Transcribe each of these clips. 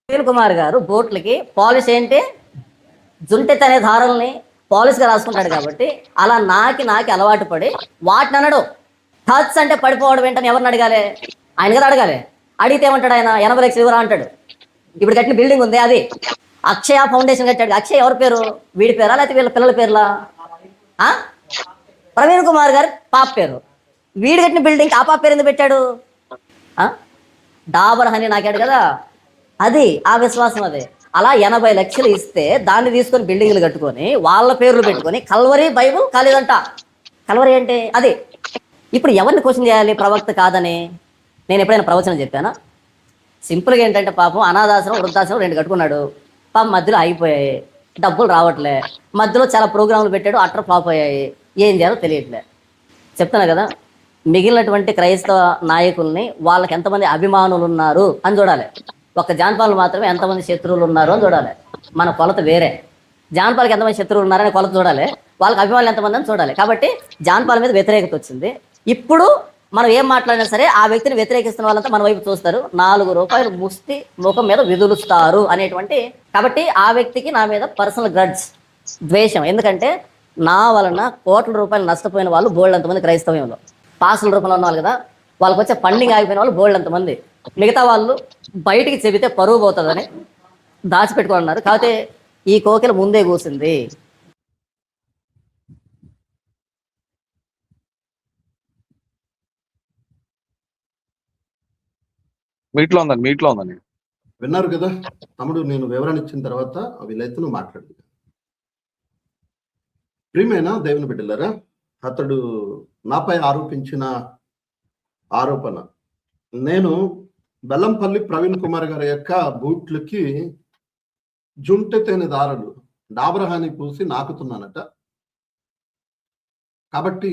ప్రవీణ్ కుమార్ గారు బోట్లకి పాలిష్ ఏంటి, జుంటెత్ అనే దారుల్ని పాలిష్గా రాసుకుంటాడు కాబట్టి అలా నాకి అలవాటు పడి వాటిని అనడు. టచ్ అంటే పడిపోవడం ఏంటని ఎవరిని అడగాలి? ఆయన కదా అడగాలి. అడిగితే ఏమంటాడు ఆయన? 80 లక్షలు ఇవ్వరా అంటాడు. ఇప్పుడు కట్టిన బిల్డింగ్ ఉంది అది అక్షయ ఫౌండేషన్ కట్టాడు. అక్షయ్ ఎవరి పేరు? వీడి పేరా లేకపోతే వీళ్ళ పిల్లల పేర్లా? ప్రవీణ్ కుమార్ గారు పాప పేరు. వీడు కట్టిన బిల్డింగ్ ఆ పాప పేరు ఎందుకు పెట్టాడు? డాబర్ హనీ నాకాడు కదా, అది ఆ విశ్వాసం. అదే అలా 80 లక్షలు ఇస్తే దాన్ని తీసుకొని బిల్డింగ్లు కట్టుకొని వాళ్ళ పేర్లు పెట్టుకొని కల్వరీ బైబుల్ కాలేదంట. కల్వరీ అంటే అది. ఇప్పుడు ఎవరిని క్వశ్చన్ చేయాలి? ప్రవక్త కాదని నేను ఎప్పుడైనా ప్రవచనం చెప్పానా? సింపుల్గా ఏంటంటే పాపం అనాథాశ్రమం వృద్ధాశ్రమం 2 కట్టుకున్నాడు. పాపం మధ్యలో అయిపోయాయి, డబ్బులు రావట్లే, మధ్యలో చాలా ప్రోగ్రాంలు పెట్టాడు, అట్టర్ ఫ్లాప్ అయ్యాయి, ఏం చేయాలో తెలియట్లే. చెప్తున్నా కదా, మిగిలినటువంటి క్రైస్తవ నాయకుల్ని వాళ్ళకి ఎంతమంది అభిమానులు ఉన్నారు అని చూడాలి. ఒక్క జాన్పాల్ మాత్రమే ఎంతమంది శత్రువులు ఉన్నారు అని చూడాలి. మన కొలత వేరే. జాన్పాల్కి ఎంతమంది శత్రువులు ఉన్నారని కొలత చూడాలి, వాళ్ళకి అభిమానులు ఎంతమంది అని చూడాలి. కాబట్టి జాన్పాల్ మీద వ్యతిరేకత వచ్చింది. ఇప్పుడు మనం ఏం మాట్లాడినా సరే ఆ వ్యక్తిని వ్యతిరేకిస్తున్న వాళ్ళంతా మన వైపు చూస్తారు, 4 రూపాయలు ముష్టి ముఖం మీద విదులుస్తారు అనేటువంటి. కాబట్టి ఆ వ్యక్తికి నా మీద పర్సనల్ గ్రడ్జ్, ద్వేషం. ఎందుకంటే నా వలన కోట్ల రూపాయలు నష్టపోయిన వాళ్ళు బోల్డ్ అంతమంది క్రైస్తవ్యంలో. పాసుల రూపంలో ఉన్న వాళ్ళు కదా, వాళ్ళకి వచ్చే ఫండింగ్ ఆగిపోయిన వాళ్ళు బోల్డ్ అంతమంది. మిగతా వాళ్ళు బయటికి చెబితే పరువు పోతుందని దాచిపెట్టుకున్నారు. కాకపోతే ఈ కోకిల ముందే కూసింది. మీట్లో ఉందండి. విన్నారు కదా తమ్ముడు, నేను వివరణ ఇచ్చిన తర్వాత వీళ్ళైతే నువ్వు మాట్లాడు. ప్రియమైన దేవుని బిడ్డలారా, అతడు నాపై ఆరోపించిన ఆరోపణ, నేను బెల్లంపల్లి ప్రవీణ్ కుమార్ గారి యొక్క బూట్లకి జుంటెతేనె దారులు డాబరహాని పూసి నాకుతున్నానట. కాబట్టి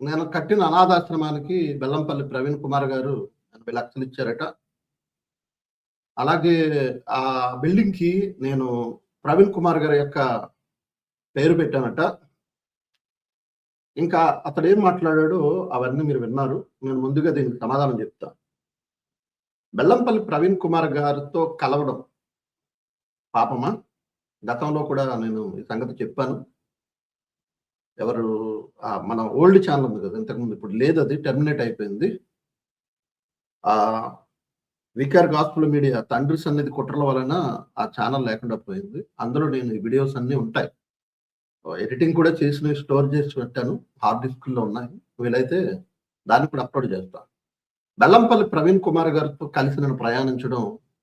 నేను కట్టిన అనాథాశ్రమానికి బెల్లంపల్లి ప్రవీణ్ కుమార్ గారు 80 లక్షలు ఇచ్చారట. అలాగే ఆ బిల్డింగ్ కి నేను ప్రవీణ్ కుమార్ గారి యొక్క పేరు పెట్టానట. ఇంకా అతడు ఏం మాట్లాడాడో అవన్నీ మీరు విన్నారు. నేను ముందుగా దీనికి సమాధానం చెప్తా. బెల్లంపల్లి ప్రవీణ్ కుమార్ గారితో కలవడం పాపమా? గతంలో కూడా నేను ఈ సంగతి చెప్పాను. ఎవరు మన ఓల్డ్ ఛానల్ ఉంది కదా ఇంతకుముందు, ఇప్పుడు లేదు, అది టెర్మినేట్ అయిపోయింది. వికార్ గాస్పుల్ మీడియా తండ్రి సన్నిధి కుట్రల వలన ఆ ఛానల్ లేకుండా పోయింది. అందులో నేను ఈ వీడియోస్ అన్నీ ఉంటాయి, ఎడిటింగ్ కూడా చేసి స్టోర్ చేసి పెట్టాను, హార్డ్ డిస్క్లో ఉన్నాయి. వీలైతే దాన్ని కూడా అప్లోడ్ చేస్తాను. బెల్లంపల్లి ప్రవీణ్ కుమార్ గారితో కలిసి నేను ప్రయాణించడం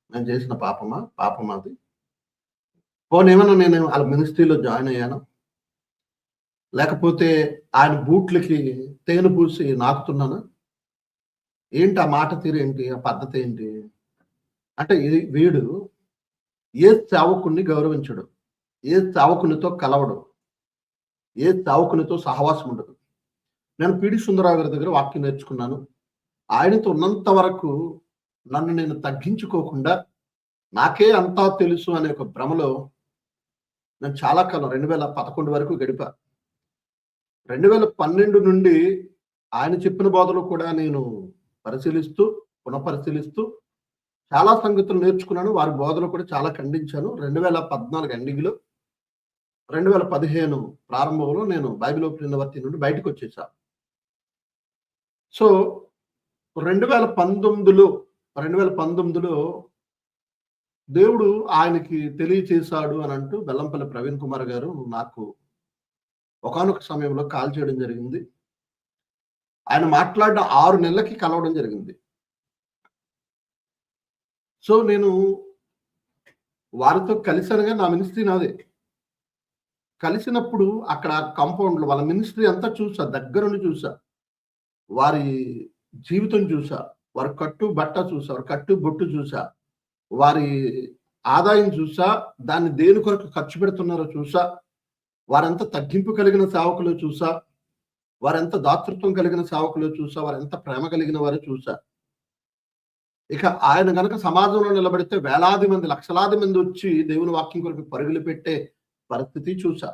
నేను చేసిన పాపమా? పాపమాది. పోనేమన్నా నేను వాళ్ళ మినిస్ట్రీలో జాయిన్ అయ్యాను, లేకపోతే ఆయన బూట్లకి తేనె పూసి నాకుతున్నానా? ఏంటి ఆ మాట తీరు ఏంటి? ఆ పద్ధతి ఏంటి? అంటే వీడు ఏ సేవకుణ్ణి గౌరవించడు, ఏ సేవకునితో కలవడు, ఏ సేవకునితో సహవాసం ఉండదు. నేను పిడి సుందరరావు గారి దగ్గర వాక్యం నేర్చుకున్నాను. ఆయనతో ఉన్నంత వరకు నన్ను నేను తగ్గించుకోకుండా నాకే అంతా తెలుసు అనే ఒక భ్రమలో నేను చాలా కాలం 2011 వరకు గడిపా. 2012 నుండి ఆయన చెప్పిన బోధలు కూడా నేను పరిశీలిస్తూ పునఃపరిశీలిస్తూ చాలా సంగతులు నేర్చుకున్నాను. వారి బోధలు కూడా చాలా ఖండించాను. 2014 ఎండింగ్లో 2015 ప్రారంభంలో నేను బైబిల్ ఓపెన్ యూనివర్సిటీ నుండి బయటకు వచ్చేసా. సో 2019లో దేవుడు ఆయనకి తెలియచేశాడు అని అంటూ బెల్లంపల్లి ప్రవీణ్ కుమార్ గారు నాకు ఒకానొక సమయంలో కాల్ చేయడం జరిగింది. ఆయన మాట్లాడిన 6 నెలలకి కలవడం జరిగింది. సో నేను వారితో కలిసానుగా, నా మినిస్ట్రీ నాదే. కలిసినప్పుడు అక్కడ కాంపౌండ్లో వాళ్ళ మినిస్ట్రీ అంతా చూసా, దగ్గరుండి చూసా, వారి జీవితం చూసా, వారి కట్టు బట్ట చూసా, వారి కట్టు బొట్టు చూసా, వారి ఆదాయం చూసా, దాన్ని దేని కొరకు ఖర్చు పెడుతున్నారో చూసా, వారెంత తగ్గింపు కలిగిన సేవకులు చూసా, వారెంత దాతృత్వం కలిగిన సేవకులు చూసా, వారెంత ప్రేమ కలిగిన వారు చూసా. ఇక ఆయన గనక సమాజంలో నిలబడితే వేలాది మంది, లక్షలాది మంది వచ్చి దేవుని వాక్యం కొరకు పరుగులు పెట్టే పరిస్థితి చూసా.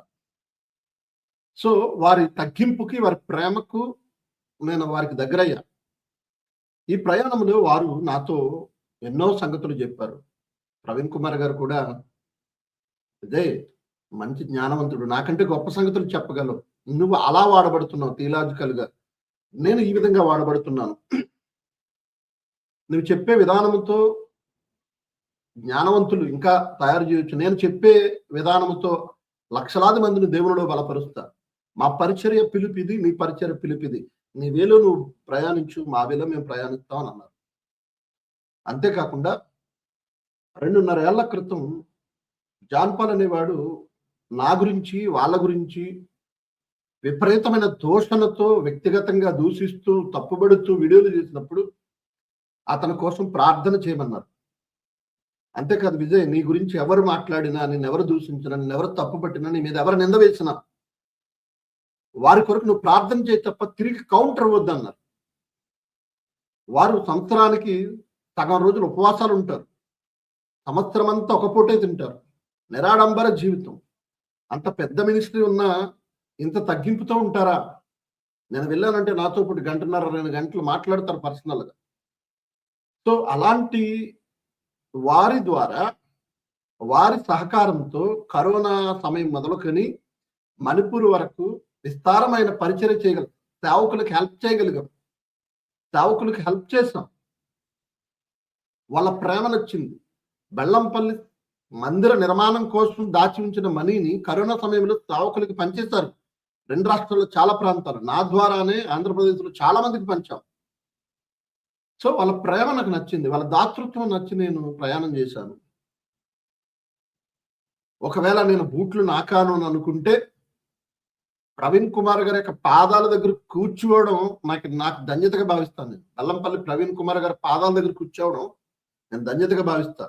సో వారి తగ్గింపుకి, వారి ప్రేమకు నేను వారికి దగ్గరయ్యా. ఈ ప్రయాణంలో వారు నాతో ఎన్నో సంగతులు చెప్పారు. ప్రవీణ్ కుమార్ గారు కూడా అదే మంచి జ్ఞానవంతుడు. నాకంటే గొప్ప సంగతులు చెప్పగలవు. నువ్వు అలా వాడబడుతున్నావు థియలాజికల్ గా. నేను ఈ విధంగా వాడబడుతున్నాను. నువ్వు చెప్పే విధానంతో జ్ఞానవంతులు ఇంకా తయారు చేయొచ్చు. నేను చెప్పే విధానంతో లక్షలాది మందిని దేవునిలో బలపరుస్తా. మా పరిచర్య పిలుపిది, నీ పరిచర్య పిలుపిది. నీ వేలో నువ్వు ప్రయాణించు, మా వేలో మేము ప్రయాణిస్తాం అని అన్నారు. అంతేకాకుండా 2.5 ఏళ్ల క్రితం జాన్ పాల్ అనేవాడు నా గురించి, వాళ్ళ గురించి విపరీతమైన దూషణతో వ్యక్తిగతంగా దూషిస్తూ, తప్పుబడుతూ వీడియోలు చేసినప్పుడు అతని కోసం ప్రార్థన చేయమన్నారు. అంతేకాదు విజయ్, నీ గురించి ఎవరు మాట్లాడినా, నిన్ను ఎవరు దూషించినా, నిన్ను ఎవరు తప్పు పట్టినా, నీ మీద ఎవరు నింద వేసినా వారి కొరకు నువ్వు ప్రార్థన చేయి తప్ప తిరిగి కౌంటర్ వద్దన్నారు. వారు సంవత్సరానికి సగం రోజులు ఉపవాసాలు ఉంటారు. సంవత్సరం అంతా ఒక పూటే తింటారు. నిరాడంబర జీవితం. అంత పెద్ద మినిస్ట్రీ ఉన్నా ఇంత తగ్గింపుతో ఉంటారా? నేను వెళ్ళానంటే నాతో పాటు 1.5-2 గంటలు మాట్లాడతారు పర్సనల్గా. సో అలాంటి వారి ద్వారా, వారి సహకారంతో కరోనా సమయం మొదలుకొని మణిపూర్ వరకు విస్తారమైన పరిచర్య చేయగలం. సేవకులకు హెల్ప్ చేయగలిగాం. సేవకులకు హెల్ప్ చేసాం. వాళ్ళ ప్రేమ నచ్చింది. బెల్లంపల్లి మందిర నిర్మాణం కోసం దాచి ఉంచిన మనీని కరోనా సమయంలో సేవకులకి పనిచేశారు. 2 రాష్ట్రాల్లో చాలా ప్రాంతాలు. నా ద్వారానే ఆంధ్రప్రదేశ్లో చాలా మందికి పంచాం. సో వాళ్ళ ప్రేమ నాకు నచ్చింది. వాళ్ళ దాతృత్వం నచ్చి నేను ప్రయాణం చేశాను. ఒకవేళ నేను బూట్లు నాకాను అని అనుకుంటే ప్రవీణ్ కుమార్ గారి యొక్క పాదాల దగ్గర కూర్చోవడం నాకు ధన్యతగా భావిస్తాను. నేను బెల్లంపల్లి ప్రవీణ్ కుమార్ గారి పాదాల దగ్గర కూర్చోవడం నేను ధన్యతగా భావిస్తా.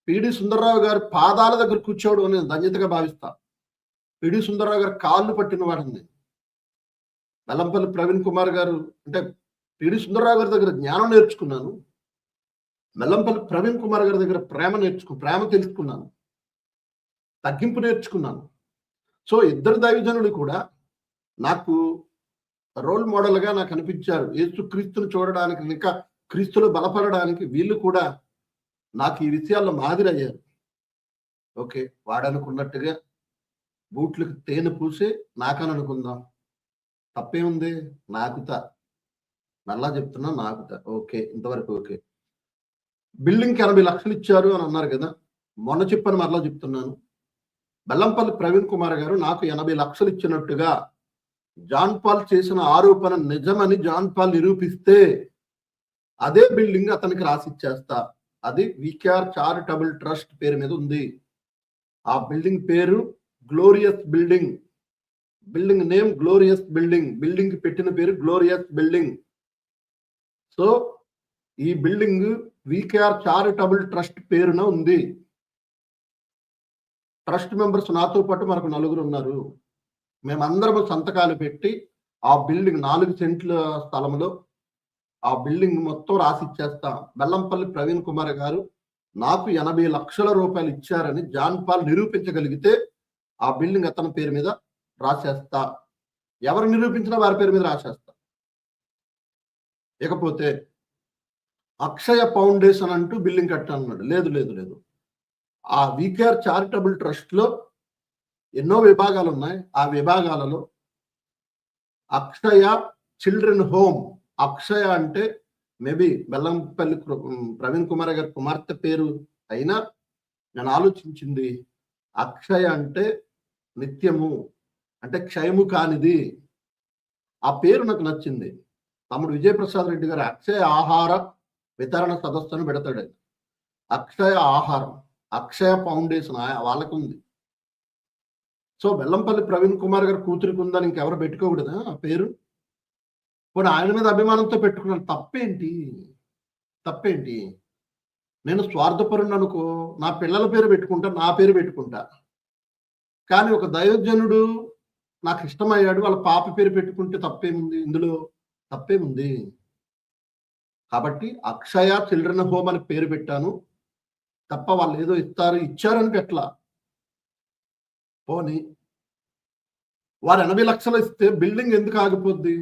పిడి సుందర్రావు గారి పాదాల దగ్గర కూర్చోవడం నేను ధన్యతగా భావిస్తా. పిడి సుందర్రావు గారి కాళ్ళు పట్టిన వాడిని నేను. బెల్లంపల్లి ప్రవీణ్ కుమార్ గారు అంటే పిడి సుందర్రావు గారి దగ్గర జ్ఞానం నేర్చుకున్నాను. బెల్లంపల్లి ప్రవీణ్ కుమార్ గారి దగ్గర ప్రేమ తెలుసుకున్నాను. తగ్గింపు నేర్చుకున్నాను. సో ఇద్దరు దైవజనులు కూడా నాకు రోల్ మోడల్గా నాకు అనిపించారు. యేసు క్రీస్తును చూడడానికి, ఇంకా క్రీస్తులో బలపడడానికి వీళ్ళు కూడా నాకు ఈ విషయాల్లో మాదిరయ్యారు. ఓకే, వాడనుకున్నట్టుగా బూట్లకు తేనె పూసి నాకని అనుకుందాం. తప్పేముంది? నాకుతా. మళ్ళా చెప్తున్నా, నాకుతా. ఓకే, ఇంతవరకు ఓకే. బిల్డింగ్కి 80 లక్షలు ఇచ్చారు అని అన్నారు కదా. మొన్న చెప్పని మరలా చెప్తున్నాను. బెల్లంపల్లి ప్రవీణ్ కుమార్ గారు నాకు 80 లక్షలు ఇచ్చినట్టుగా జాన్ పాల్ చేసిన ఆరోపణ నిజమని జాన్ పాల్ నిరూపిస్తే అదే బిల్డింగ్ అతనికి రాసిచ్చేస్తా. అది వికేఆర్ చారిటబుల్ ట్రస్ట్ పేరు మీద ఉంది. ఆ బిల్డింగ్ పేరు glorious building. Building name glorious building. Building పెట్టిన పేరు గ్లోరియస్ బిల్డింగ్. సో ఈ బిల్డింగ్ వికేఆర్ చారిటబుల్ ట్రస్ట్ పేరున ఉంది. ట్రస్ట్ మెంబర్స్ నాతో పాటు మనకు 4 ఉన్నారు. మేమందరం సంతకాలు పెట్టి ఆ బిల్డింగ్ 4 సెంట్ల స్థలంలో ఆ బిల్డింగ్ మొత్తం రాసిచ్చేస్తాం. బెల్లంపల్లి ప్రవీణ్ కుమార్ గారు నాకు 80 లక్షల రూపాయలు ఇచ్చారని జాన్ పాల్ నిరూపించగలిగితే ఆ బిల్డింగ్ అతని పేరు మీద రాసేస్తా. ఎవరు నిరూపించినా వారి పేరు మీద రాసేస్తా. ఇకపోతే అక్షయ ఫౌండేషన్ అంటూ బిల్డింగ్ కట్టాలన్నాడు. లేదు. ఆ వికేఆర్ చారిటబుల్ ట్రస్ట్ లో ఎన్నో విభాగాలు ఉన్నాయి. ఆ విభాగాలలో అక్షయ చిల్డ్రన్ హోమ్. అక్షయ అంటే మేబీ బెల్లంపల్లి ప్రవీణ్ కుమార్ గారి కుమార్తె పేరు అయినా నేను ఆలోచించింది అక్షయ అంటే నిత్యము, అంటే క్షయము కానిది. ఆ పేరు నాకు నచ్చింది. తమ్ముడు విజయప్రసాద్ రెడ్డి గారు అక్షయ ఆహార వితరణ సదస్సును పెడతాడు. అక్షయ ఆహారం, అక్షయ ఫౌండేషన్ వాళ్ళకు ఉంది. సో బెల్లంపల్లి ప్రవీణ్ కుమార్ గారు కూతురికి ఉందని ఇంకెవరు పెట్టుకోకూడదా ఆ పేరు? పోనీ ఆయన మీద అభిమానంతో పెట్టుకున్నాను. తప్పేంటి? నేను స్వార్థపరుణ్ణి అనుకో, నా పిల్లల పేరు పెట్టుకుంటా, నా పేరు పెట్టుకుంటా. కానీ ఒక దైవజనుడు నాకు ఇష్టమయ్యాడు, వాళ్ళ పాప పేరు పెట్టుకుంటే తప్పేముంది? ఇందులో తప్పేముంది? కాబట్టి అక్షయ చిల్డ్రన్ హోమ్ అని పేరు పెట్టాను తప్ప వాళ్ళు ఏదో ఇచ్చారని పెట్టలా. పోనీ వారు 80 లక్షలు ఇస్తే బిల్డింగ్ ఎందుకు ఆగిపోద్ది?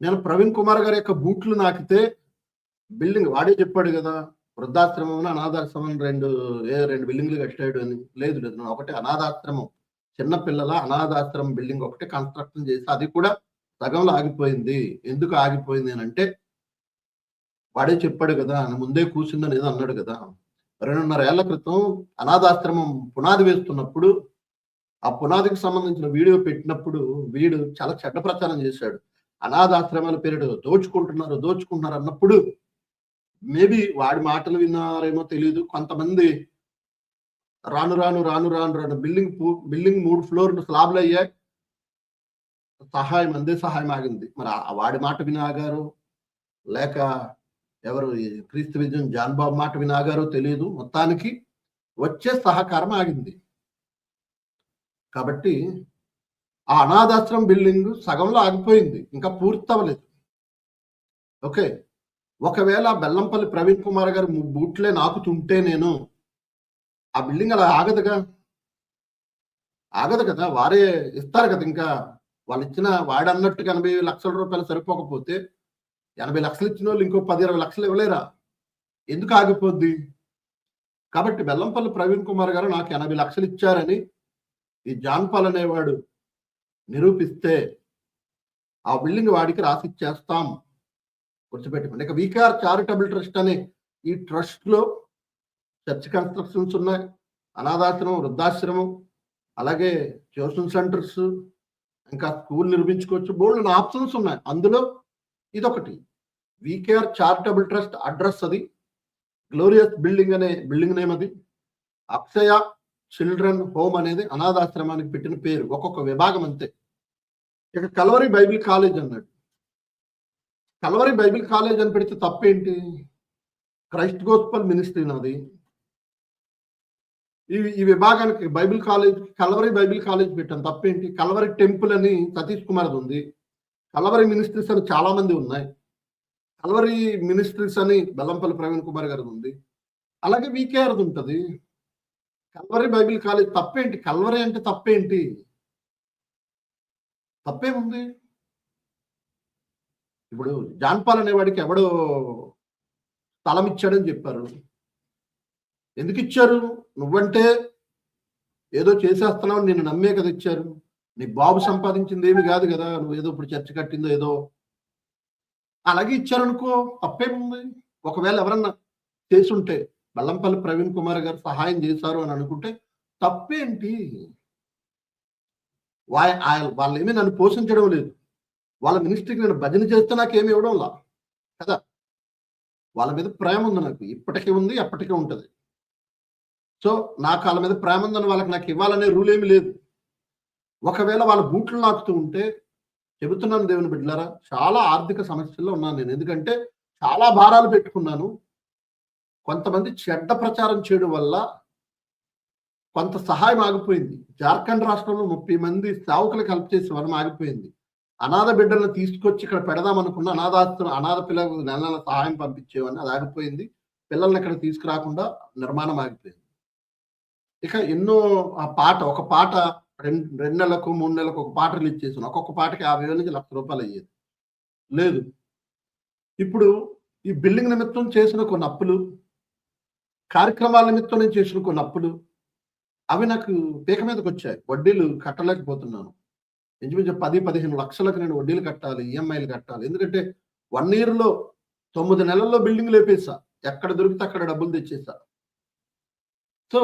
నేను ప్రవీణ్ కుమార్ గారి యొక్క బూట్లు నాకితే బిల్డింగ్ వాడే చెప్పాడు కదా, వృద్ధాశ్రమం అనాథాశ్రమం రెండు బిల్డింగ్లు కట్టాడు అని. లేదు లేదు, నేను ఒకటే అనాథాశ్రమం, చిన్న పిల్లల అనాథాశ్రమం బిల్డింగ్ ఒకటే కన్స్ట్రక్షన్ చేసి అది కూడా సగంలో ఆగిపోయింది. ఎందుకు ఆగిపోయింది అని అంటే వాడే చెప్పాడు కదా, ముందే కూర్చుందని ఏదో అన్నాడు కదా. 2.5 ఏళ్ల క్రితం అనాథాశ్రమం పునాది వేస్తున్నప్పుడు ఆ పునాదికి సంబంధించిన వీడియో పెట్టినప్పుడు వీడు చాలా చెడ్డ ప్రచారం చేశాడు. అనాథాశ్రమాల పేరు దోచుకుంటున్నారు అన్నప్పుడు మేబీ వాడి మాటలు విన్నారేమో తెలియదు. కొంతమంది రాను బిల్డింగ్ 3 ఫ్లోర్లు స్లాబ్లు అయ్యాయి, అందే సహాయం ఆగింది. మరి వాడి మాట వినాగారు లేక ఎవరు క్రీస్తు విజయం జాన్ బాబు మాట వినాగారో తెలియదు. మొత్తానికి వచ్చే సహకారం ఆగింది. కాబట్టి ఆ అనాథాశ్రమం బిల్డింగ్ సగంలో ఆగిపోయింది, ఇంకా పూర్తవలేదు. ఓకే, ఒకవేళ బెల్లంపల్లి ప్రవీణ్ కుమార్ గారు బూట్లే నాకుతుంటే నేను ఆ బిల్డింగ్ అలా ఆగదు కదా, వారే ఇస్తారు కదా. ఇంకా వాళ్ళు ఇచ్చిన వాడన్నట్టుగా 80 లక్షల రూపాయలు సరిపోకపోతే 80 లక్షలు ఇచ్చిన వాళ్ళు ఇంకో 10-20 లక్షలు ఇవ్వలేరా? ఎందుకు ఆగిపోద్ది? కాబట్టి బెల్లంపల్లి ప్రవీణ్ కుమార్ గారు నాకు 80 లక్షలు ఇచ్చారని ఈ జాన్పాల్ అనేవాడు నిరూపిస్తే ఆ బిల్డింగ్ వాడికి రాసి ఇచ్చేస్తాం, గుర్తుపెట్టుకోండి. ఇక వీకేఆర్ చారిటబుల్ ట్రస్ట్ అనే ఈ ట్రస్ట్ లో చర్చ్ కన్స్ట్రక్షన్స్ ఉన్నాయి, అనాథాశ్రమం, వృద్ధాశ్రమం, అలాగే ట్యూషన్ సెంటర్స్, ఇంకా స్కూల్ నిర్మించుకోవచ్చు, బోల్డ్ ఆప్షన్స్ ఉన్నాయి. అందులో ఇదొకటి. వీకేఆర్ చారిటబుల్ ట్రస్ట్ అడ్రస్ అది, గ్లోరియస్ బిల్డింగ్ అనే బిల్డింగ్ నేమ్ అది, అక్షయ చిల్డ్రన్ హోమ్ అనేది అనాథాశ్రమానికి పెట్టిన పేరు, ఒక్కొక్క విభాగం అంతే. ఇక కల్వరి బైబిల్ కాలేజ్ అన్నాడు. కల్వరి బైబిల్ కాలేజ్ అని పెడితే తప్పేంటి? క్రైస్ట్ గోస్పల్ మినిస్ట్రీ నాది. ఈ విభాగానికి Bible college, Calvary Bible college పెట్టాను, తప్పేంటి? కల్వరి టెంపుల్ అని సతీష్ కుమార్ది ఉంది, కల్వరి మినిస్ట్రీస్ అని చాలా మంది ఉన్నాయి, కల్వరి మినిస్ట్రీస్ అని బెల్లంపల్లి ప్రవీణ్ కుమార్ గారిది ఉంది, అలాగే వీకేఆర్ది ఉంటుంది. కల్వరి బైబిల్ కాలేజ్ తప్పేంటి? కల్వరి అంటే తప్పేంటి? తప్పేముంది? ఇప్పుడు జాన్పాల్ అనేవాడికి ఎవడో స్థలం ఇచ్చాడని చెప్పారు. ఎందుకు ఇచ్చారు? నువ్వంటే ఏదో చేసేస్తున్నావు నిన్ను నమ్మే కదా ఇచ్చారు. నీ బాబు సంపాదించింది ఏమి కాదు కదా, నువ్వు ఏదో ఇప్పుడు చర్చ కట్టిందో ఏదో అలాగే ఇచ్చారనుకో, తప్పేముంది? ఒకవేళ ఎవరన్నా చేసుంటే బెల్లంపల్లి ప్రవీణ్ కుమార్ గారు సహాయం చేశారు అని అనుకుంటే తప్పేంటి? వాళ్ళు ఏమీ నన్ను పోషించడం లేదు, వాళ్ళ మినిస్ట్రీకి నేను భజన చేస్తే నాకేమి ఇవ్వడంలా కదా. వాళ్ళ మీద ప్రేమ ఉంది నాకు, ఇప్పటికీ ఉంది, ఎప్పటికీ ఉంటుంది. సో నాకు వాళ్ళ మీద ప్రేమ ఉందని వాళ్ళకి నాకు ఇవ్వాలనే రూల్ ఏమి లేదు. ఒకవేళ వాళ్ళ బూట్లు నాకుతూ ఉంటే చెబుతున్నాను దేవుని బిడ్డలారా, చాలా ఆర్థిక సమస్యల్లో ఉన్నాను నేను. ఎందుకంటే చాలా భారాలు పెట్టుకున్నాను. కొంతమంది చెడ్డ ప్రచారం చేయడం వల్ల కొంత సహాయం ఆగిపోయింది. జార్ఖండ్ రాష్ట్రంలో 30 మంది సేవకులకు హెల్ప్ చేసి వరం ఆగిపోయింది. అనాథ బిడ్డలను తీసుకొచ్చి ఇక్కడ పెడదాం అనుకున్న అనాథ పిల్లలకు నెల సహాయం పంపించేవని అది ఆగిపోయింది. పిల్లల్ని ఇక్కడ తీసుకురాకుండా నిర్మాణం ఆగిపోయింది. ఇక ఎన్నో ఒక పాట 2 నెలలకు 3 నెలలకు ఒక పాట రిలీజ్ చేసాను. ఒక్కొక్క పాటకి 50,000 నుంచి 1,00,000 రూపాయలు అయ్యేది. లేదు, ఇప్పుడు ఈ బిల్డింగ్ నిమిత్తం చేసిన కొన్ని అప్పులు, కార్యక్రమాల నిమిత్తం నేను చేసిన కొన్ని అప్పులు, అవి నాకు పీక మీదకి వచ్చాయి. వడ్డీలు కట్టలేకపోతున్నాను. ఇంచుమించు 10-15 లక్షలకు నేను వడ్డీలు కట్టాలి, ఈఎంఐలు కట్టాలి. ఎందుకంటే 1 ఇయర్లో 9 నెలల్లో బిల్డింగ్ లేపేసా, ఎక్కడ దొరికితే అక్కడ డబ్బులు తెచ్చేసా. సో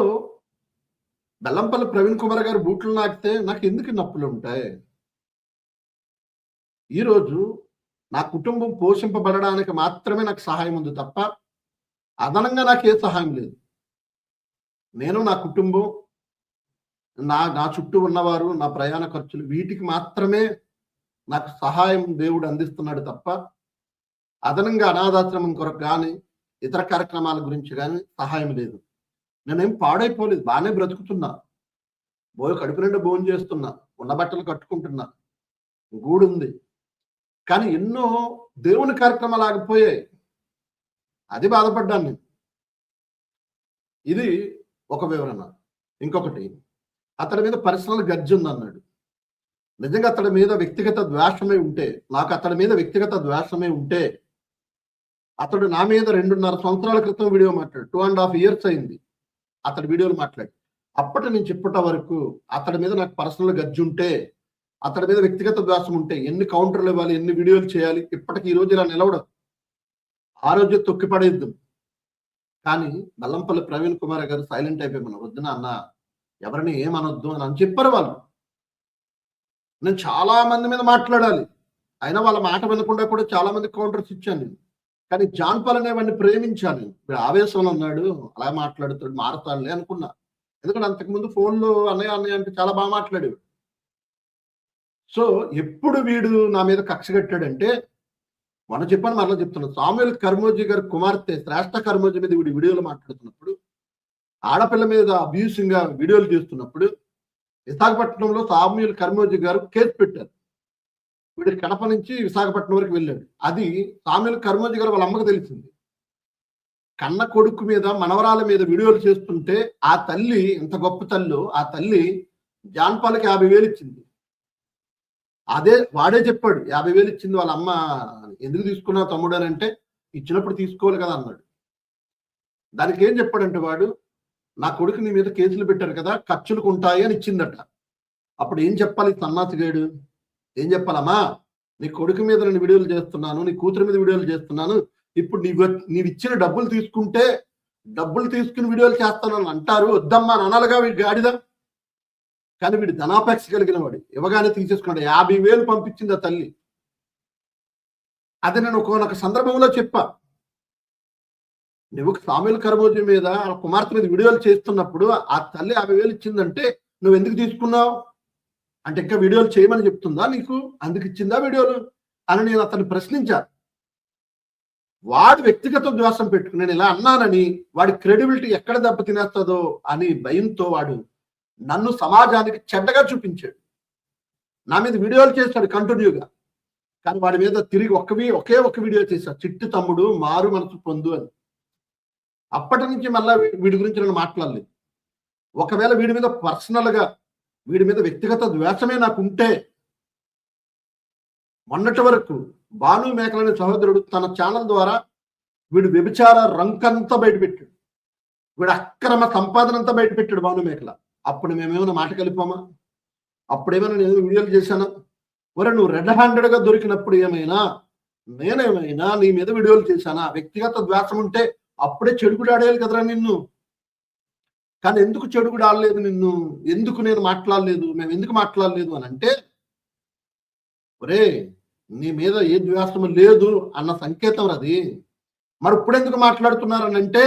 బెల్లంపల్లి ప్రవీణ్ కుమార్ గారు బూట్లు నాకితే నాకు ఎందుకు నప్పులు ఉంటాయి? ఈరోజు నా కుటుంబం పోషింపబడడానికి మాత్రమే నాకు సహాయం ఉంది తప్ప అదనంగా నాకు ఏ సహాయం లేదు. నేను, నా కుటుంబం, నా చుట్టూ ఉన్నవారు, నా ప్రయాణ ఖర్చులు, వీటికి మాత్రమే నాకు సహాయం దేవుడు అందిస్తున్నాడు తప్ప అదనంగా అనాథాశ్రమం కొరకు కానీ ఇతర కార్యక్రమాల గురించి కానీ సహాయం లేదు. నేనేం పాడైపోలేదు, బాగానే బ్రతుకుతున్నా, కడుపు నిండా భోజనం చేస్తున్నా, ఉన్న బట్టలు కట్టుకుంటున్నా, గూడుంది. కానీ ఎన్నో దేవుని కార్యక్రమాలు ఆగిపోయాయి, అది బాధపడ్డాను నేను. ఇది ఒక వివరణ. ఇంకొకటి, అతడి మీద పర్సనల్ గర్జ్ ఉంది అన్నాడు. నిజంగా అతడి మీద వ్యక్తిగత ద్వేషమే ఉంటే, నాకు అతడి మీద వ్యక్తిగత ద్వేషమే ఉంటే అతడు నా మీద 2.5 సంవత్సరాల క్రితం వీడియో మాట్లాడు, 2.5 years అయింది అతడి వీడియోలు మాట్లాడి. అప్పటి నుంచి ఇప్పటి వరకు అతడి మీద నాకు పర్సనల్ గజ్జి ఉంటే, అతడి మీద వ్యక్తిగత ద్వేషం ఉంటే, ఎన్ని కౌంటర్లు ఇవ్వాలి, ఎన్ని వీడియోలు చేయాలి, ఇప్పటికి ఈ రోజు ఇలా నిలవడం, ఆ రోజు తొక్కి పడేద్దాం. కానీ బెల్లంపల్లి ప్రవీణ్ కుమార్ గారు సైలెంట్ అయిపోయి, వద్దున అన్న ఎవరిని ఏమనొద్దు అని చెప్పారు వాళ్ళు. నేను చాలా మంది మీద మాట్లాడాలి, అయినా వాళ్ళ మాట వినకుండా కూడా చాలా మంది కౌంటర్స్ ఇచ్చాను నేను. కానీ జాన్ పాల్ అనేవాడిని ప్రేమించాను. ఇప్పుడు ఆవేశంలో ఉన్నాడు, అలా మాట్లాడుతాడు, మారతాడులే అనుకున్నా. ఎందుకంటే అంతకుముందు ఫోన్లో అన్నయ్య అన్నయ్య అంటే చాలా బాగా మాట్లాడేవాడు. సో ఎప్పుడు వీడు నా మీద కక్ష కట్టాడంటే, మనం చెప్పాను మరలా చెప్తున్నాను, సామ్యూల్ కర్మోజీ గారి కుమార్తె శ్రేష్ఠ కర్మోజీ మీద వీడు వీడియోలు మాట్లాడుతున్నప్పుడు, ఆడపిల్ల మీద అబ్యూసింగ్ గా వీడియోలు చేస్తున్నప్పుడు విశాఖపట్నంలో సామ్యూల్ కర్మోజీ గారు కేసు పెట్టారు. వీడు కడప నుంచి విశాఖపట్నం వరకు వెళ్ళాడు. అది సామ్యూల్ కర్మోజీ గారు వాళ్ళ అమ్మకు తెలిసింది. కన్న కొడుకు మీద మనవరాల మీద వీడియోలు చేస్తుంటే ఆ తల్లి, ఎంత గొప్ప తల్లి, ఆ తల్లి జాన్ పాల్కి 50,000 ఇచ్చింది. అదే వాడే చెప్పాడు, 50,000 ఇచ్చింది వాళ్ళ అమ్మ. ఎందుకు తీసుకున్నావు తమ్ముడు అని అంటే, ఇచ్చినప్పుడు తీసుకోవాలి కదా అన్నాడు. దానికి ఏం చెప్పాడంటే వాడు, నా కొడుకు నీ మీద కేసులు పెట్టారు కదా, ఖర్చులకు ఉంటాయి అని ఇచ్చిందట. అప్పుడు ఏం చెప్పాలి సన్నాసిగాడు? ఏం చెప్పాలమ్మా, నీ కొడుకు మీద నేను వీడియోలు చేస్తున్నాను, నీ కూతురు మీద వీడియోలు చేస్తున్నాను, ఇప్పుడు నీవు ఇచ్చిన డబ్బులు తీసుకుంటే డబ్బులు తీసుకుని వీడియోలు చేస్తానని అంటారు, వద్దమ్మా అని అనాలిగా వీడి గాడిద. కానీ వీడు ధనాపేక్ష కలిగిన వాడు, ఇవ్వగానే తీసేసుకున్నాడు. 50,000 పంపించింది ఆ తల్లి. అది నేను ఒక సందర్భంలో చెప్పా, నువ్వు సామ్యూల్ కర్మోజీ మీద ఆ కుమార్తె మీద వీడియోలు చేస్తున్నప్పుడు ఆ తల్లి 50,000 ఇచ్చిందంటే నువ్వు ఎందుకు తీసుకున్నావు అంటే, ఇంకా వీడియోలు చేయమని చెప్తుందా నీకు, అందుకు ఇచ్చిందా వీడియోలు అని నేను అతన్ని ప్రశ్నించా. వాడు వ్యక్తిగత ద్వేషం పెట్టుకుని నేను ఇలా అన్నానని వాడి క్రెడిబిలిటీ ఎక్కడ దెబ్బ తినేస్తుందో అని భయంతో వాడు నన్ను సమాజానికి చెడ్డగా చూపించాడు. నా మీద వీడియోలు చేస్తాడు కంటిన్యూగా. కానీ వాడి మీద తిరిగి ఒకే ఒక వీడియో చేశాడు, చిట్టు తమ్ముడు మారు మనసు పొందు అని. అప్పటి నుంచి మళ్ళా వీడి గురించి నేను మాట్లాడలేదు. ఒకవేళ వీడి మీద పర్సనల్ గా, వీడి మీద వ్యక్తిగత ద్వేషమే నాకు ఉంటే, మొన్నటి వరకు భాను మేకల అనే సహోదరుడు తన ఛానల్ ద్వారా వీడు వ్యభిచార రంకంతా బయటపెట్టాడు, వీడు అక్రమ సంపాదన అంతా బయటపెట్టాడు భాను మేకల. అప్పుడు మేమేమైనా మాట కలిపామా? అప్పుడేమైనా నేను వీడియోలు చేశానా? ఒరే నువ్వు రెడ్ హ్యాండెడ్ గా దొరికినప్పుడు ఏమైనా నేనేమైనా నీ మీద వీడియోలు చేశానా? వ్యక్తిగత ద్వేషం ఉంటే అప్పుడే చెడుగుడు ఆడేయాలి కదరా నిన్ను. కానీ ఎందుకు చెడుగుడు ఆడలేదు నిన్ను, ఎందుకు నేను మాట్లాడలేదు, మేము ఎందుకు మాట్లాడలేదు అని అంటే, ఒరే నీ మీద ఏ ద్వేషం లేదు అన్న సంకేతం అది. మరి ఇప్పుడు ఎందుకు మాట్లాడుతున్నారని అంటే,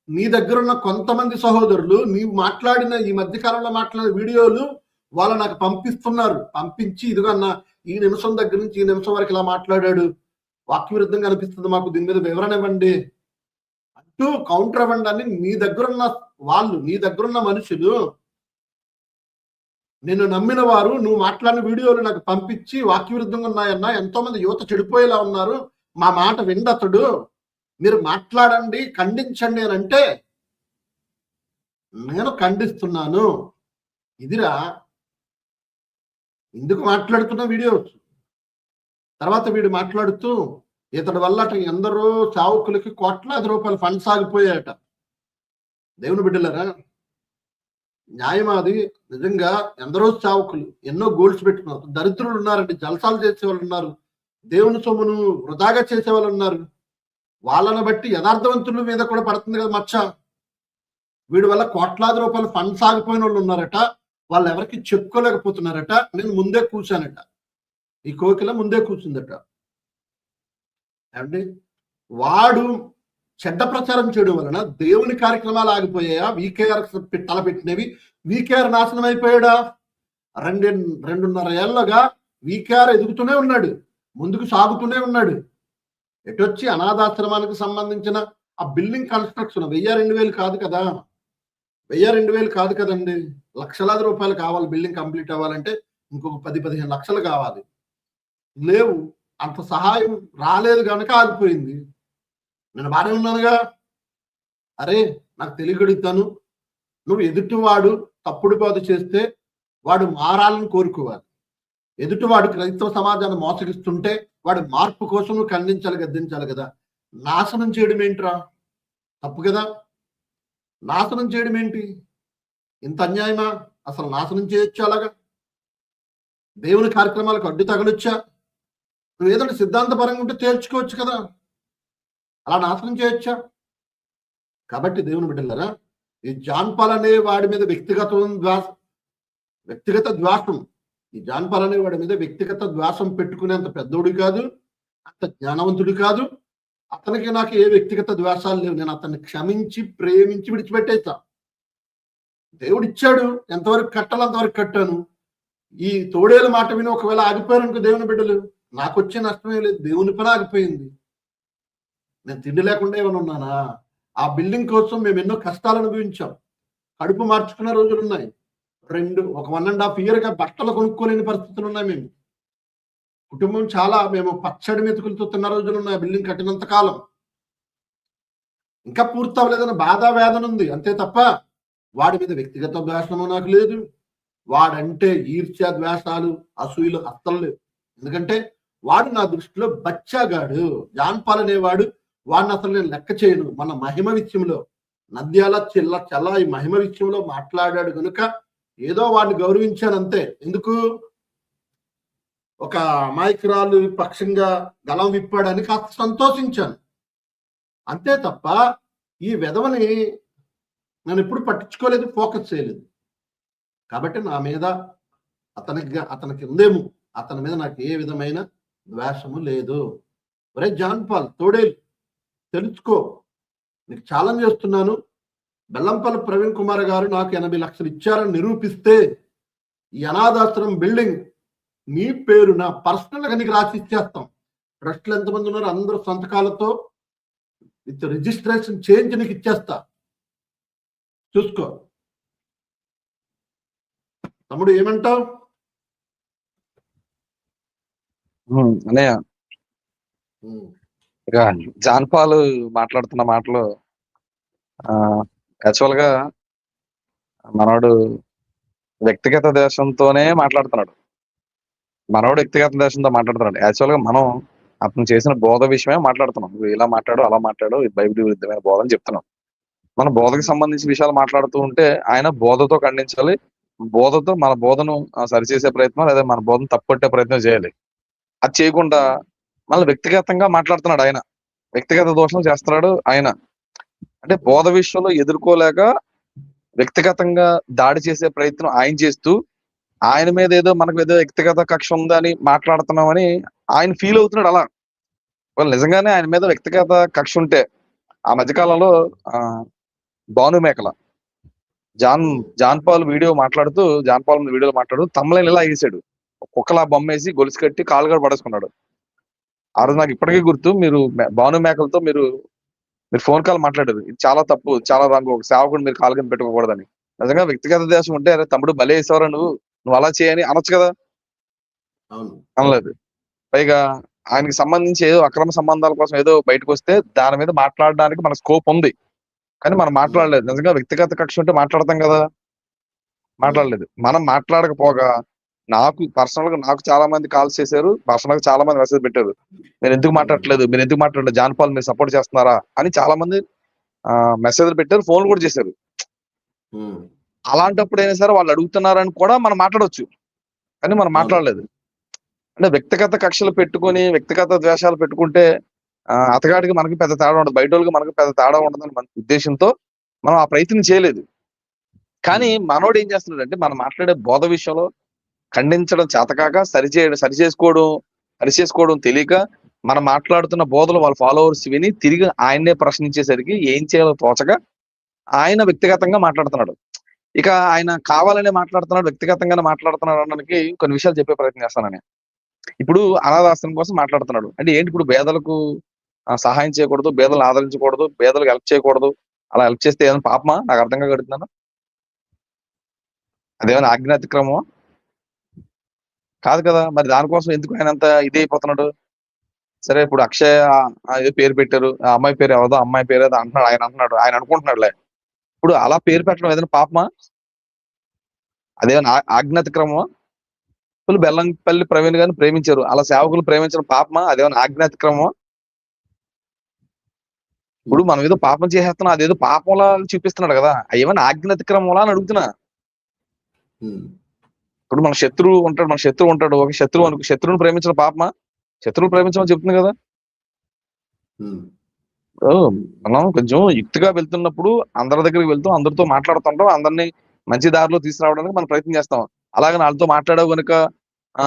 నీ దగ్గర ఉన్న కొంతమంది సహోదరులు నీవు మాట్లాడిన ఈ మధ్యకాలంలో మాట్లాడిన వీడియోలు వాళ్ళు నాకు పంపిస్తున్నారు. పంపించి ఇదిగో అన్న ఈ నిమిషం దగ్గర నుంచి ఈ నిమిషం వరకు ఇలా మాట్లాడాడు, వాక్య విరుద్ధంగా అనిపిస్తుంది, మాకు దీని మీద వివరణ ఇవ్వండి అంటూ కౌంటర్ ఇవ్వండి అని నీ దగ్గరున్న వాళ్ళు, నీ దగ్గరున్న మనుషులు, నిన్ను నమ్మిన వారు నువ్వు మాట్లాడిన వీడియోలు నాకు పంపించి వాక్య విరుద్ధంగా ఉన్నాయన్నా, ఎంతో మంది యువత చెడిపోయేలా ఉన్నారు, మా మాట విండతడు, మీరు మాట్లాడండి, ఖండించండి అని అంటే నేను ఖండిస్తున్నాను. ఇదిరా ఎందుకు మాట్లాడుతున్న వీడియోస్. తర్వాత వీడు మాట్లాడుతూ ఇతడి వల్ల ఎందరో చావుకులకి కోట్లాది రూపాయల ఫండ్స్ ఆగిపోయాయట. దేవుని బిడ్డలరా, న్యాయమాది నిజంగా ఎందరో చావుకులు ఎన్నో గోల్స్ పెట్టుకున్నారు. దరిద్రులు ఉన్నారండి, జలసాలు చేసే వాళ్ళు ఉన్నారు, దేవుని సొమ్మును వృధాగా చేసే వాళ్ళు ఉన్నారు. వాళ్ళని బట్టి యథార్థవంతుల మీద కూడా పడుతుంది కదా మచ్చ. వీడి వల్ల కోట్లాది రూపాయల ఫండ్స్ ఆగిపోయిన వాళ్ళు ఉన్నారట, వాళ్ళు ఎవరికి చెప్పుకోలేకపోతున్నారట. నేను ముందే కూర్చానట, ఈ కోకిల ముందే కూర్చుందట. అంటే వాడు చెడ్డ ప్రచారం చేయడం వలన దేవుని కార్యక్రమాలు ఆగిపోయాయా? వీకేఆర్ తలపెట్టినవి వీకేఆర్ నాశనం అయిపోయాడా? 2.5 ఏళ్లుగా వీకేఆర్ ఎదుగుతూనే ఉన్నాడు, ముందుకు సాగుతూనే ఉన్నాడు. ఎటొచ్చి అనాథాశ్రమానికి సంబంధించిన ఆ బిల్డింగ్ కన్స్ట్రక్షన్ 1000-2000 కాదు కదా, 1000-2000 కాదు కదండి, లక్షలాది రూపాయలు కావాలి బిల్డింగ్ కంప్లీట్ అవ్వాలంటే. ఇంకొక 10-15 లక్షలు కావాలి. లేవు, అంత సహాయం రాలేదు కనుక ఆగిపోయింది. నేను బాగానే ఉన్నానుగా. అరే నాకు తెలియగడుగుతాను, నువ్వు ఎదుటివాడు తప్పుడు బోధ చేస్తే వాడు మారాలని కోరుకోవాలి. ఎదుటివాడు క్రైస్తవ సమాజాన్ని మోసగిస్తుంటే వాడు మార్పు కోసం నువ్వు ఖండించాలి, గద్దించాలి కదా. నాశనం చేయడం ఏంట్రా? తప్పు కదా. నాశనం చేయడం ఏంటి? ఇంత అన్యాయమా? అసలు నాశనం చేయొచ్చు అలాగా? దేవుని కార్యక్రమాలకు అడ్డు తగలొచ్చా? నువ్వు ఏదంటే సిద్ధాంతపరంగా ఉంటే తేల్చుకోవచ్చు కదా, అలా నాశనం చేయొచ్చా? కాబట్టి దేవుని బిడ్డలారా, ఈ జాన్ పాల్ అనే వాడి మీద వ్యక్తిగత ద్వేషం, ఈ జాన్ పాల్ అనే వాడి మీద వ్యక్తిగత ద్వేషం పెట్టుకునేంత పెద్దోడు కాదు, అంత జ్ఞానవంతుడు కాదు. అతనికి నాకు ఏ వ్యక్తిగత ద్వేషాలు లేవు. నేను అతన్ని క్షమించి ప్రేమించి విడిచిపెట్టేస్తా. దేవుడు ఇచ్చాడు, ఎంతవరకు కట్టాలో అంతవరకు కట్టాను. ఈ తోడేల మాట విని ఒకవేళ ఆగిపోయారు అనుకో దేవుని బిడ్డలు, నాకు వచ్చే నష్టమే లేదు, దేవుని పని ఆగిపోయింది. నేను తిండి లేకుండా ఏమైనా ఉన్నానా? ఆ బిల్డింగ్ కోసం మేము ఎన్నో కష్టాలు అనుభవించాం. కడుపు మార్చుకున్న రోజులు ఉన్నాయి. 1.5 ఇయర్గా బట్టలు కొనుక్కోలేని పరిస్థితులు ఉన్నాయి. మేము కుటుంబం మేము పచ్చడి మెతుకులతో తిన్న రోజులు ఉన్నాయి. ఆ బిల్డింగ్ కట్టినంత కాలం ఇంకా పూర్తి అవ్వలేదని బాధ వేదన ఉంది అంతే తప్ప వాడి మీద వ్యక్తిగత ద్వేషము నాకు లేదు. వాడంటే ఈర్ష్య ద్వేషాలు అసూయలు అస్సలు లేవు. ఎందుకంటే వాడు నా దృష్టిలో బచ్చాగాడు. జాన్ పాల్ అనేవాడు, వాడిని అసలు నేను లెక్క చేయను. మన మహిమ విషయంలో నంద్యాల చల్ల ఈ మహిమ విషయంలో మాట్లాడాడు కనుక ఏదో వాడిని గౌరవించాను అంతే. ఎందుకు? ఒక అమాయకురాలు పక్షంగా గలం విప్పాడని కాస్త సంతోషించాను అంతే తప్ప ఈ వెధవని నేను ఎప్పుడు పట్టించుకోలేదు, ఫోకస్ చేయలేదు. కాబట్టి నా మీద అతనికి ఉందేమో, అతని మీద నాకు ఏ విధమైన ద్వేషము లేదు. ఒరే జాన్ పాల్ తోడేలు, తెలుసుకో, నీకు ఛాలెంజ్ చేస్తున్నాను. బెల్లంపల్లి ప్రవీణ్ కుమార్ గారు నాకు 80 లక్షలు ఇచ్చారని నిరూపిస్తే ఈ అనాథాశ్రమం బిల్డింగ్ నీ పేరు నా పర్సనల్ గా నీకు రాసి ఇచ్చేస్తాం. ట్రస్టులు ఎంతమంది ఉన్నారు అందరూ సంతకాలతో విత్ రిజిస్ట్రేషన్ చేంజ్ నీకు ఇచ్చేస్తా, చూసుకో. తమ్ముడు ఏమంటావు? అన్నయ్య, ఇక జాన్ పాల్ మాట్లాడుతున్న మాటలు యాక్చువల్ గా మనోడు వ్యక్తిగత దేశంతోనే మాట్లాడుతున్నాడు. మనోడు వ్యక్తిగత దేశంతో మాట్లాడుతున్నాడు. యాక్చువల్ గా మనం అతను చేసిన బోధ విషయమే మాట్లాడుతున్నాం. నువ్వు ఇలా మాట్లాడు అలా మాట్లాడు, బైబిల్ విరుద్ధమైన బోధ అని చెప్తున్నాం. మన బోధకు సంబంధించిన విషయాలు మాట్లాడుతూ ఉంటే ఆయన బోధతో ఖండించాలి, బోధతో మన బోధను సరిచేసే ప్రయత్నం లేదా మన బోధను తప్పొట్టే ప్రయత్నం చేయాలి. అది చేయకుండా మళ్ళీ వ్యక్తిగతంగా మాట్లాడుతున్నాడు ఆయన, వ్యక్తిగత దోషం చేస్తున్నాడు ఆయన. అంటే బోధ విషయంలో ఎదుర్కోలేక వ్యక్తిగతంగా దాడి చేసే ప్రయత్నం ఆయన చేస్తూ ఆయన మీద ఏదో మనకు ఏదో వ్యక్తిగత కక్ష ఉందని మాట్లాడుతున్నామని ఆయన ఫీల్ అవుతున్నాడు. అలా వాళ్ళు నిజంగానే ఆయన మీద వ్యక్తిగత కక్ష ఉంటే ఆ మధ్యకాలంలో భానుమేకల జాన్ పాల్ వీడియోలో మాట్లాడుతూ తమ్ముళ్ళని ఇలా వేసాడు, కుక్కలా బొమ్మేసి గొలుసు కట్టి కాలుగా పడేసుకున్నాడు. ఆ రోజు నాకు ఇప్పటికీ గుర్తు. మీరు భానుమేకలతో మీరు ఫోన్ కాల్ మాట్లాడారు, ఇది చాలా తప్పు, చాలా రాంగ్, ఒక సేవకుడు మీరు కాలు కింద పెట్టుకోకూడదని. నిజంగా వ్యక్తిగత దేశం ఉంటే అరే తమ్ముడు భలే వేసేవారా నువ్వు అలా చేయని అనొచ్చు కదా, అనలేదు. పైగా ఆయనకి సంబంధించి ఏదో అక్రమ సంబంధాల కోసం ఏదో బయటకు వస్తే దాని మీద మాట్లాడడానికి మన స్కోప్ ఉంది, కానీ మనం మాట్లాడలేదు. నిజంగా వ్యక్తిగత కక్ష ఉంటే మాట్లాడతాం కదా, మాట్లాడలేదు. మనం మాట్లాడకపోగా నాకు చాలా మంది కాల్స్ చేశారు, పర్సనల్ గా చాలా మంది మెసేజ్ పెట్టారు, మీరు ఎందుకు మాట్లాడలేదు, జాన్ పాల్ మీరు సపోర్ట్ చేస్తున్నారా అని చాలా మంది మెసేజ్లు పెట్టారు, ఫోన్లు కూడా చేశారు. అలాంటప్పుడు అయినా సరే వాళ్ళు అడుగుతున్నారని కూడా మనం మాట్లాడవచ్చు, కానీ మనం మాట్లాడలేదు. అంటే వ్యక్తిగత కక్షలు పెట్టుకొని వ్యక్తిగత ద్వేషాలు పెట్టుకుంటే అతగాడికి మనకి పెద్ద తేడా ఉండదు, బయట వాళ్ళకి మనకి పెద్ద తేడా ఉండదని మన ఉద్దేశంతో మనం ఆ ప్రయత్నం చేయలేదు. కానీ మనోడు ఏం చేస్తున్నాడు అంటే మనం మాట్లాడే బోధ విషయంలో ఖండించడం చేతకాక సరిచేసుకోవడం తెలియక మనం మాట్లాడుతున్న బోధలు వాళ్ళ ఫాలోవర్స్ విని తిరిగి ఆయన్నే ప్రశ్నించేసరికి ఏం చేయాలో తోచక ఆయన వ్యక్తిగతంగా మాట్లాడుతున్నాడు. ఇక ఆయన కావాలనే మాట్లాడుతున్నాడు, వ్యక్తిగతంగానే మాట్లాడుతున్నాడు అనడానికి కొన్ని విషయాలు చెప్పే ప్రయత్నం చేస్తానని. ఇప్పుడు అనాథాశ్రమం కోసం మాట్లాడుతున్నాడు అంటే ఏంటి? ఇప్పుడు పేదలకు సహాయం చేయకూడదు, పేదలను ఆదరించకూడదు, పేదలకు హెల్ప్ చేయకూడదు, అలా హెల్ప్ చేస్తే ఏదైనా పాపమా? నాకు అర్థంగా కడుతున్నాను. అదేమైనా ఆజ్ఞాతిక్రమమా? కాదు కదా. మరి దానికోసం ఎందుకు ఆయన అంత ఇదే అయిపోతున్నాడు? సరే ఇప్పుడు అక్షయ్ ఏదో పేరు పెట్టారు, ఆ అమ్మాయి పేరు ఎవరదో అమ్మాయి పేరు ఏదో అంటున్నాడు, ఆయన అనుకుంటున్నాడులే. ఇప్పుడు అలా పేరు పెట్టడం ఏదైనా పాపమా? అదేమైనా ఆజ్ఞాతిక్రమమా? ఇప్పుడు బెల్లంపల్లి ప్రవీణ్ గారిని ప్రేమించారు, అలా సేవకులు ప్రేమించడం పాపమా? అదేమైనా ఆజ్ఞాతిక్రమమా? ఇప్పుడు మనం ఏదో పాపం చేసేస్తున్నాం, అదేదో పాపంలా చూపిస్తున్నాడు కదా, అవి ఏమైనా ఆజ్ఞ అతిక్రమంలా అని అడుగుతున్నా. ఉమ్, ఇప్పుడు మన శత్రువు ఉంటాడు, ఒక శత్రువు అనుకో, శత్రువుని ప్రేమించడం పాపమా? శత్రువుని ప్రేమించమని చెప్తుంది కదా. ఉమ్, ఓ, మనం కొంచెం యుక్తిగా వెళ్తున్నప్పుడు అందరి దగ్గరికి వెళ్తూ అందరితో మాట్లాడుతుంటాం, అందరినీ మంచి దారిలో తీసుకురావడానికి మనం ప్రయత్నం చేస్తాం. అలాగే వాళ్ళతో మాట్లాడావు కనుక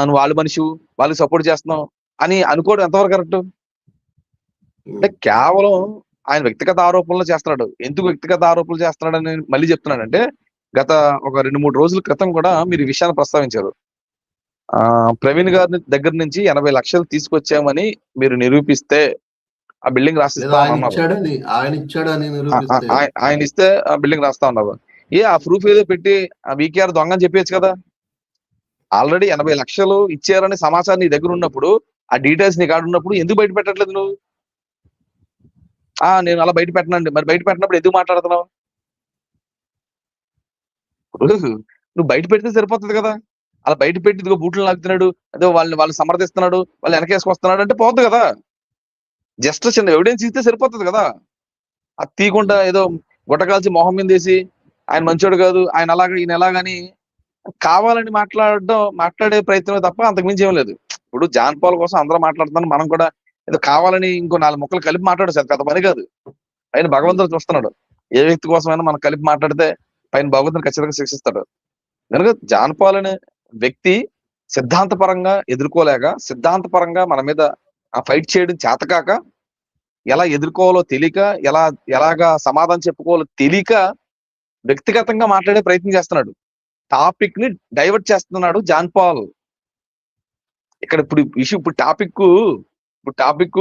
నువ్వు వాళ్ళ మనిషి, వాళ్ళకి సపోర్ట్ చేస్తున్నావు అని అనుకోవడం ఎంతవరకు కరెక్ట్? అంటే కేవలం ఆయన వ్యక్తిగత ఆరోపణలు చేస్తున్నాడు. ఎందుకు వ్యక్తిగత ఆరోపణలు చేస్తున్నాడని మళ్ళీ చెప్తున్నాడంటే, గత ఒక 2-3 రోజుల క్రితం కూడా మీరు ఈ విషయాన్ని ప్రస్తావించారు. ప్రవీణ్ గారి దగ్గర నుంచి 80 లక్షలు తీసుకొచ్చామని మీరు నిరూపిస్తే ఆ బిల్డింగ్ లేదా రాసిస్తా ఆయన అన్నారు. ఇచ్చాడని నిరూపిస్తే ఆయన ఇస్తే ఆ బిల్డింగ్ రాస్తా ఉన్నారు. ఆ ప్రూఫ్ ఏదో పెట్టి ఆ వీకేఆర్ దొంగ అని చెప్పేచ్చు కదా. ఆల్రెడీ 80 లక్షలు ఇచ్చారని సమాచారం నీ దగ్గర ఉన్నప్పుడు, ఆ డీటెయిల్స్ నీ కాడ ఉన్నప్పుడు ఎందుకు బయట పెట్టట్లేదు నువ్వు? నేను అలా బయట పెట్టనండి. మరి బయట పెట్టినప్పుడు ఎందుకు మాట్లాడుతున్నావు? ఇప్పుడు నువ్వు బయట పెడితే సరిపోతుంది కదా. అలా బయట పెట్టి ఇదిగో బూట్లు లాగుతున్నాడు, అదే వాళ్ళు సమర్థిస్తున్నాడు, వాళ్ళు వెనకేసుకొస్తున్నాడు అంటే పోతుంది కదా. జస్ట్ చిన్న ఎవిడెన్స్ ఇస్తే సరిపోతుంది కదా. అది తీయకుండా ఏదో గుట్టకాల్చి మొహం మీద వేసి ఆయన మంచోడు కాదు, ఆయన అలాగా ఈయన ఎలాగని కావాలని మాట్లాడే ప్రయత్నమే తప్ప అంతకుమించి ఏం లేదు. ఇప్పుడు జాన్ పాల్ కోసం అందరూ మాట్లాడుతున్నాను, మనం కూడా ఏదో కావాలని ఇంకో 4 ముక్కలు కలిపి మాట్లాడచ్చు, పెద్ద పని కాదు. ఆయన భగవంతుడు చూస్తున్నాడు. ఏ వ్యక్తి కోసమైనా మనం కలిపి మాట్లాడితే పైన భగవంతుని ఖచ్చితంగా శిక్షిస్తాడు. కనుక జాన్ పాల్ అనే వ్యక్తి సిద్ధాంతపరంగా ఎదుర్కోలేక, సిద్ధాంతపరంగా మన మీద ఫైట్ చేయడం చేతకాక, ఎలా ఎదుర్కోవాలో తెలియక, ఎలాగా సమాధానం చెప్పుకోవాలో తెలియక వ్యక్తిగతంగా మాట్లాడే ప్రయత్నం చేస్తున్నాడు. టాపిక్ ని డైవర్ట్ చేస్తున్నాడు జాన్ పాల్. ఇక్కడ ఇప్పుడు ఇష్యూ, ఇప్పుడు టాపిక్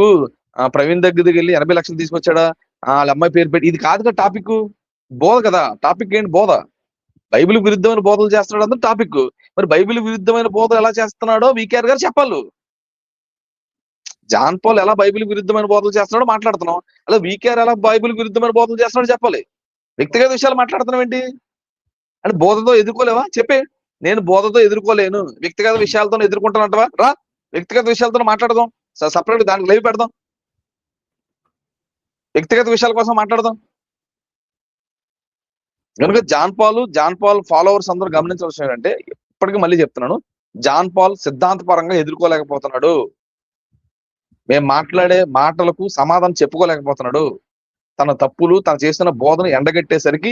ప్రవీణ్ దగ్గరికి వెళ్ళి 80 లక్షలు తీసుకొచ్చాడా, వాళ్ళ అమ్మాయి పేరు పెట్టి, ఇది కాదు కదా టాపిక్. బోధ కదా టాపిక్. ఏంటి బోధ? బైబిల్ విరుద్ధమైన బోధలు చేస్తున్నాడు అందరూ టాపిక్. మరి బైబిల్ విరుద్ధమైన బోధలు ఎలా చేస్తున్నాడో వీకేఆర్ గారు చెప్పాలి. జాన్ పాల్ ఎలా బైబిల్ విరుద్ధమైన బోధలు చేస్తున్నాడో మాట్లాడుతున్నాం, అలా వీకేఆర్ ఎలా బైబిల్ విరుద్ధమైన బోధలు చేస్తున్నాడో చెప్పాలి. వ్యక్తిగత విషయాలు మాట్లాడుతున్నాం ఏంటి అంటే బోధతో ఎదుర్కోలేవా? చెప్పే. నేను బోధతో ఎదుర్కోలేను, వ్యక్తిగత విషయాలతో ఎదుర్కొంటానంటవా? రా, వ్యక్తిగత విషయాలతో మాట్లాడదాం, సపరేట్ దానికి లైవ్ పెడదాం, వ్యక్తిగత విషయాల కోసం మాట్లాడదాం. కనుక జాన్ పాల్ ఫాలోవర్స్ అందరూ గమనించవలసిన ఏంటంటే, ఇప్పటికీ మళ్ళీ చెప్తున్నాను, జాన్ పాల్ సిద్ధాంతపరంగా ఎదుర్కోలేకపోతున్నాడు. మేము మాట్లాడే మాటలకు సమాధానం చెప్పుకోలేకపోతున్నాడు. తన తప్పులు, తను చేస్తున్న బోధన ఎండగట్టేసరికి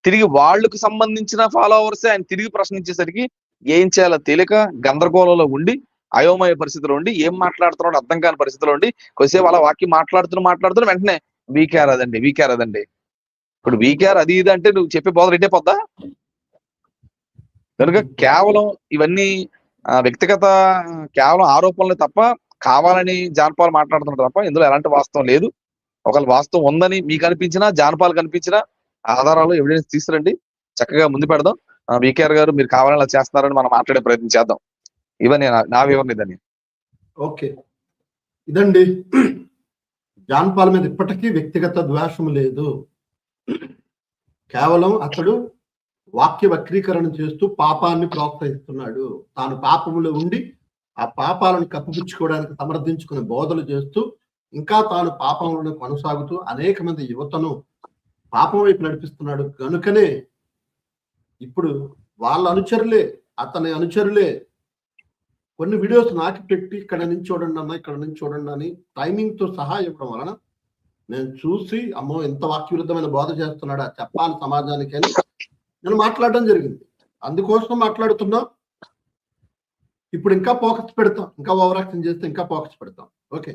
తిరిగి వాళ్ళకు సంబంధించిన ఫాలోవర్సే ఆయన తిరిగి ప్రశ్నించేసరికి ఏం చేయాలో తెలియక గందరగోళంలో ఉండి, అయోమయ పరిస్థితిలో ఉండి, ఏం మాట్లాడుతున్నాడో అర్థం కాని పరిస్థితిలో ఉండి, కొద్దిసేపు అలా వాక్యం మాట్లాడుతున్న వెంటనే వీకేఆర్ అదండి. ఇప్పుడు వీకేఆర్ అది ఇది అంటే నువ్వు చెప్పే బోధ రెడ్డే పోద్దా? కనుక కేవలం ఇవన్నీ వ్యక్తిగత కేవలం ఆరోపణలు తప్ప, కావాలని జాన్ పాల్ మాట్లాడుతున్నారు తప్ప ఇందులో ఎలాంటి వాస్తవం లేదు. ఒకవేళ వాస్తవం ఉందని మీకు అనిపించినా, జాన్ పాల్ కనిపించినా ఆధారాలు ఎవిడెన్స్ తీసుకురండి, చక్కగా ముందు పెడదాం. వీకేఆర్ గారు మీరు కావాలని అలా చేస్తున్నారని మనం మాట్లాడే ప్రయత్నం చేద్దాం. ఇవన్నీ నా వివరణ ఇదని. ఓకే, ఇదండి. జాన్ పాల్ మీద ఇప్పటికీ వ్యక్తిగత ద్వేషం లేదు. కేవలం అతడు వాక్య వక్రీకరణ చేస్తూ పాపాన్ని ప్రోత్సహిస్తున్నాడు. తాను పాపములో ఉండి ఆ పాపాలను కప్పిపుచ్చుకోవడానికి సమర్థించుకునే బోధలు చేస్తూ, ఇంకా తాను పాపంలోనే కొనసాగుతూ అనేక మంది యువతను పాపం వైపు నడిపిస్తున్నాడు. కనుకనే ఇప్పుడు వాళ్ళ అనుచరులే, అతని అనుచరులే కొన్ని వీడియోస్ నాకు పెట్టి ఇక్కడ నుంచి చూడండి అని టైమింగ్ తో సహా ఇవ్వడం వలన నేను చూసి, అమ్మో ఎంత వాక్యవిరుద్ధమైన బోధ చేస్తున్నాడా చెప్పాలి సమాజానికి అని నేను మాట్లాడడం జరిగింది. అందుకోసం మాట్లాడుతున్నా. ఇప్పుడు ఇంకా ఫోకస్ పెడతాం, ఇంకా ఓవర్ యాక్షన్ చేస్తే ఇంకా ఫోకస్ పెడతాం. ఓకే.